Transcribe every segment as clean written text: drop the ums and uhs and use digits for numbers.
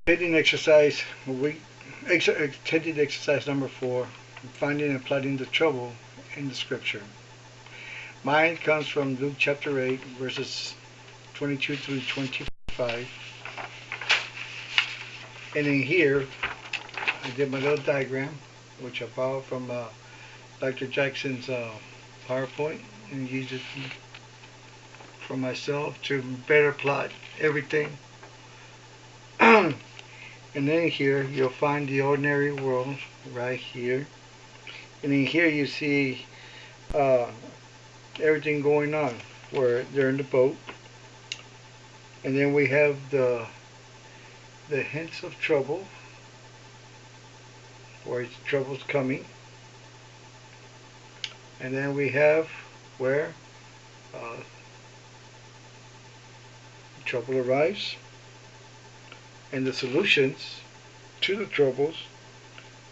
Heading exercise, heading exercise number 4, finding and applying the trouble in the scripture. Mine comes from Luke chapter 8, verses 22 through 25. And in here, I did my little diagram, which I followed from Dr. Jackson's PowerPoint, and used it for myself to better plot everything. And then here you'll find the ordinary world right here, and in here you see everything going on where they're in the boat, and then we have the hints of trouble, where trouble's coming, and then we have where trouble arrives, and the solutions to the troubles,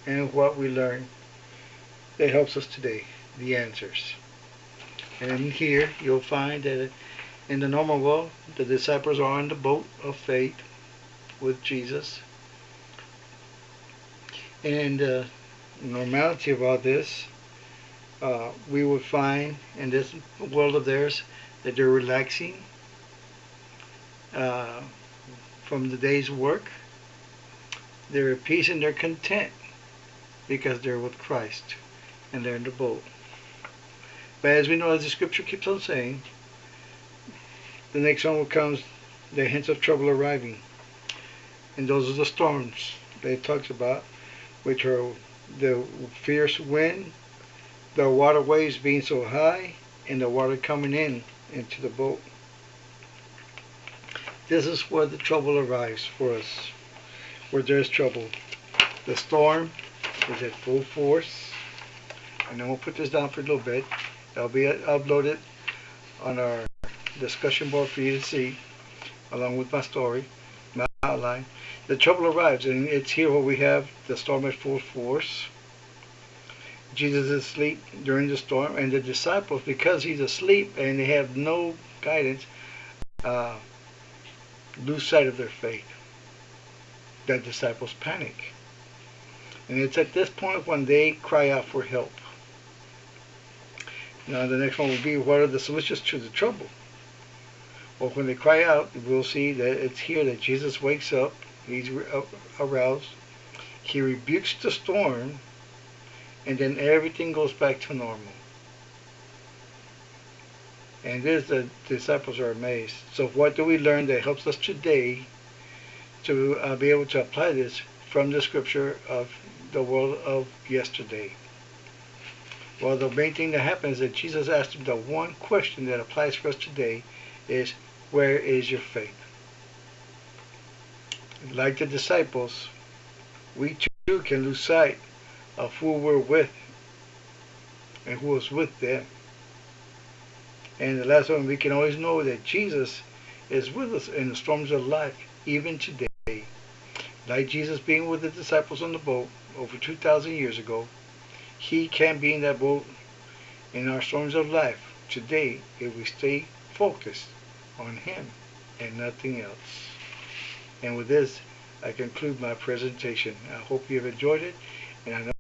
and what we learn that helps us today, the answers. And in here you'll find that in the normal world, the disciples are on the boat of faith with Jesus, and the normality of all this, we would find in this world of theirs that they're relaxing from the day's work. They're at peace and they're content because they're with Christ and they're in the boat. But as we know, as the scripture keeps on saying, the next one comes the hints of trouble arriving. And those are the storms that it talks about, which are the fierce wind, the water waves being so high, and the water coming into the boat. This is where the trouble arrives for us, where there's trouble. The storm is at full force, and then we'll put this down for a little bit. It'll be uploaded on our discussion board for you to see, along with my story, my outline. The trouble arrives, and it's here where we have the storm at full force. Jesus is asleep during the storm, and the disciples, because he's asleep and they have no guidance, lose sight of their faith. The disciples panic. And it's at this point when they cry out for help. Now the next one will be, what are the solutions to the trouble? Well, when they cry out, we'll see that it's here that Jesus wakes up. He's aroused. He rebukes the storm, and then everything goes back to normal. And this, the disciples are amazed. So what do we learn that helps us today to be able to apply this from the scripture of the world of yesterday? Well, the main thing that happens is that Jesus asked them the one question that applies for us today is, where is your faith? Like the disciples, we too can lose sight of who we're with and who is with them. And the last one, we can always know that Jesus is with us in the storms of life, even today. Like Jesus being with the disciples on the boat over 2,000 years ago, he can be in that boat in our storms of life today if we stay focused on him and nothing else. And with this, I conclude my presentation. I hope you have enjoyed it, and I know